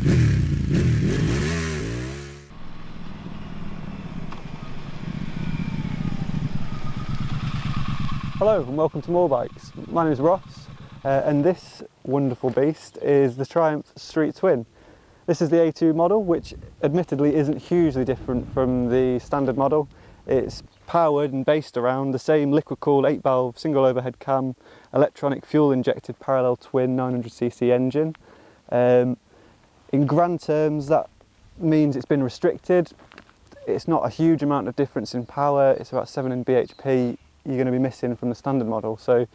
Hello and welcome to MoreBikes. My name is Ross and this wonderful beast is the Triumph Street Twin. This is the A2 model, which admittedly isn't hugely different from the standard model. It's powered and based around the same liquid-cooled 8-valve single overhead cam, electronic fuel-injected parallel twin 900cc engine. In grand terms, that means it's been restricted. It's not a huge amount of difference in power. It's about 7 bhp you're going to be missing from the standard model. So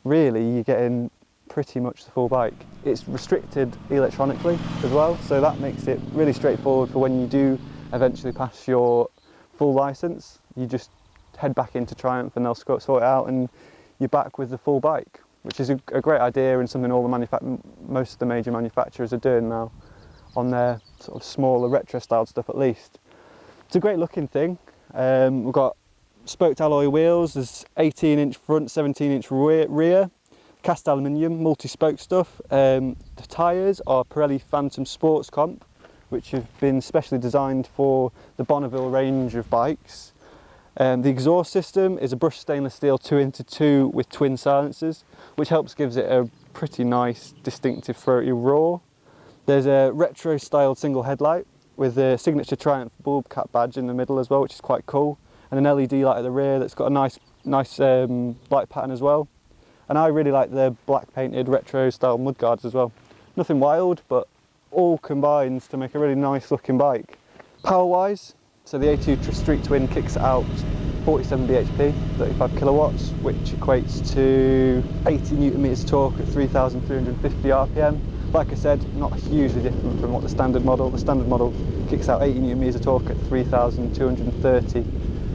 really, you're getting pretty much the full bike. It's restricted electronically as well, so that makes it really straightforward for when you do eventually pass your full license. You just head back into Triumph and they'll sort it out and you're back with the full bike, which is a great idea and something most of the major manufacturers are doing now on their sort of smaller retro styled stuff at least. It's a great looking thing. We've got spoked alloy wheels, there's 18-inch front, 17-inch rear, cast aluminium, multi-spoke stuff. The tyres are Pirelli Phantom Sports Comp, which have been specially designed for the Bonneville range of bikes. The exhaust system is a brushed stainless steel 2x2 with twin silencers, which gives it a pretty nice, distinctive throaty roar. There's a retro-styled single headlight with a signature Triumph bulb cap badge in the middle as well, which is quite cool, and an LED light at the rear that's got a nice light pattern as well. And I really like the black painted retro-style mudguards as well. Nothing wild, but all combines to make a really nice looking bike. Power-wise, so the A2 Street Twin kicks out 47 bhp, 35 kilowatts, which equates to 80 newton meters torque at 3,350 rpm. Like I said, not hugely different from what the standard model. The standard model kicks out 80 newton meters of torque at 3,230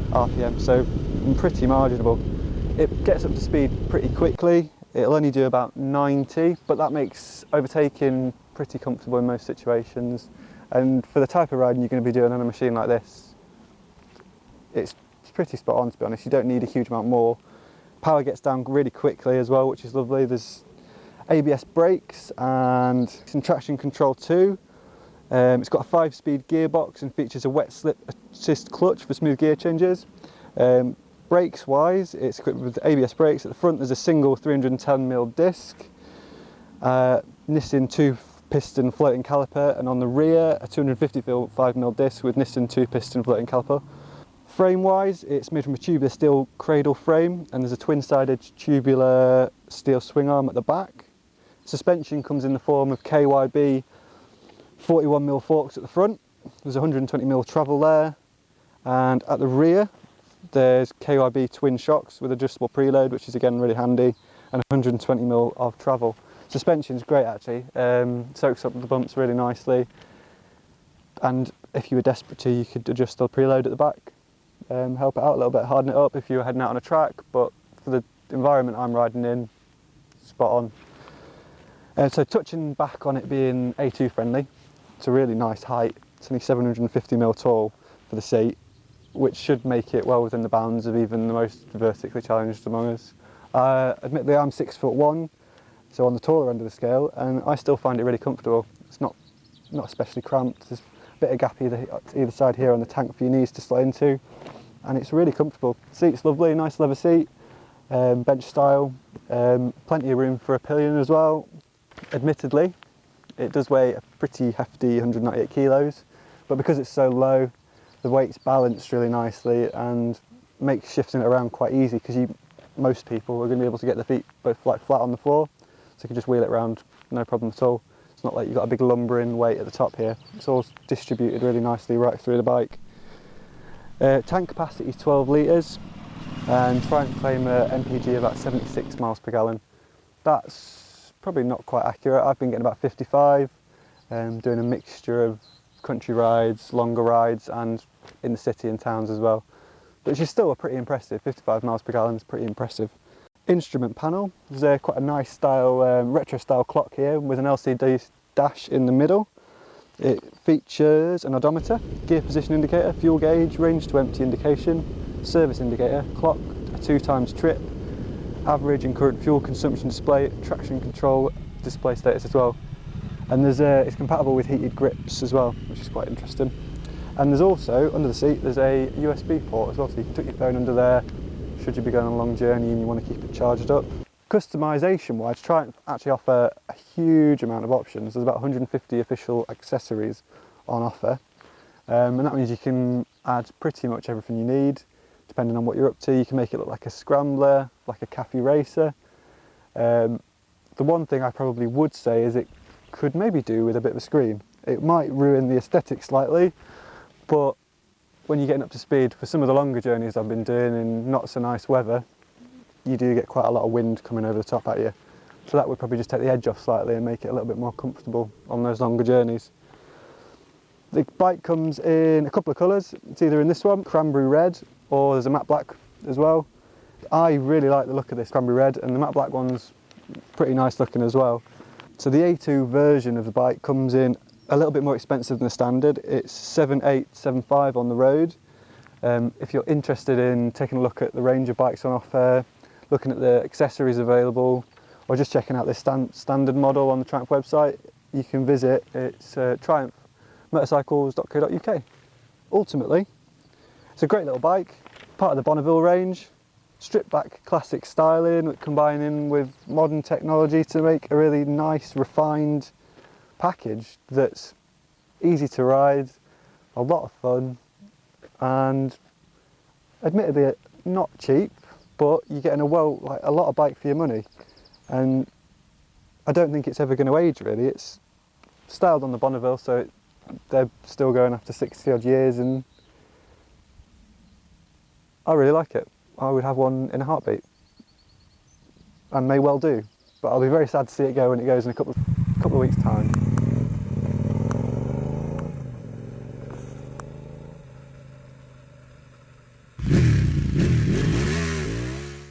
rpm, so pretty marginable. It gets up to speed pretty quickly. It'll only do about 90, but that makes overtaking pretty comfortable in most situations. And for the type of riding you're going to be doing on a machine like this, it's pretty spot on, to be honest. You don't need a huge amount more. Power gets down really quickly as well, which is lovely. There's ABS brakes and some traction control too. It's got a 5-speed gearbox and features a wet slip assist clutch for smooth gear changes. Brakes wise, it's equipped with ABS brakes. At the front there's a single 310mm disc, Nissin 2-piston floating caliper, and on the rear a 255mm disc with Nissin 2-piston floating caliper. Frame wise, it's made from a tubular steel cradle frame and there's a twin-sided tubular steel swing arm at the back. Suspension comes in the form of KYB 41mm forks at the front. There's 120mm travel there, and at the rear there's KYB twin shocks with adjustable preload, which is again really handy, and 120mm of travel. Suspension's great actually, soaks up the bumps really nicely, and if you were desperate to, you could adjust the preload at the back, help it out a little bit, harden it up if you were heading out on a track, but for the environment I'm riding in, spot on. So touching back on it being A2 friendly, it's a really nice height. It's only 750mm tall for the seat, which should make it well within the bounds of even the most vertically challenged among us. Admittedly, I'm 6'1", so on the taller end of the scale, and I still find it really comfortable. It's not especially cramped. There's a bit of gap either side here on the tank for your knees to slot into, and it's really comfortable. The seat's lovely, nice leather seat, bench style, plenty of room for a pillion as well. Admittedly, it does weigh a pretty hefty 198 kilos, but because it's so low, the weight's balanced really nicely and makes shifting it around quite easy, because most people are going to be able to get their feet both flat on the floor, so you can just wheel it around, no problem at all. It's not like you've got a big lumbering weight at the top here. It's all distributed really nicely right through the bike. Tank capacity is 12 litres, and Triumph claim an MPG of about 76 miles per gallon. That's probably not quite accurate. I've been getting about 55, doing a mixture of country rides, longer rides, and in the city and towns as well. But which is still pretty impressive. 55 miles per gallon is pretty impressive. Instrument panel, there's quite a nice style, retro style clock here with an LCD dash in the middle. It features an odometer, gear position indicator, fuel gauge, range to empty indication, service indicator, clock, a 2x trip, average and current fuel consumption display, traction control display status as well. And it's compatible with heated grips as well, which is quite interesting. And there's also, under the seat, there's a USB port as well, so you can tuck your phone under there should you be going on a long journey and you want to keep it charged up. Customisation wise, Triumph actually offer a huge amount of options. There's about 150 official accessories on offer, and that means you can add pretty much everything you need depending on what you're up to. You can make it look like a Scrambler, like a cafe racer. The one thing I probably would say is it could maybe do with a bit of a screen. It might ruin the aesthetic slightly, but when you're getting up to speed, for some of the longer journeys I've been doing in not so nice weather, you do get quite a lot of wind coming over the top at you. So that would probably just take the edge off slightly and make it a little bit more comfortable on those longer journeys. The bike comes in a couple of colours. It's either in this one, cranberry red, or there's a matte black as well. I really like the look of this cranberry red, and the matte black one's pretty nice looking as well. So the A2 version of the bike comes in a little bit more expensive than the standard. It's 7,875 on the road. If you're interested in taking a look at the range of bikes on offer, looking at the accessories available, or just checking out this standard model on the Triumph website, you can visit. It's triumphmotorcycles.co.uk. Ultimately, it's a great little bike, part of the Bonneville range, stripped back classic styling, combining with modern technology to make a really nice, refined package that's easy to ride, a lot of fun, and admittedly not cheap, but you're getting a lot of bike for your money. And I don't think it's ever going to age really. It's styled on the Bonneville, so they're still going after 60 odd years, and I really like it. I would have one in a heartbeat, and may well do, but I'll be very sad to see it go when it goes in a couple of weeks' time.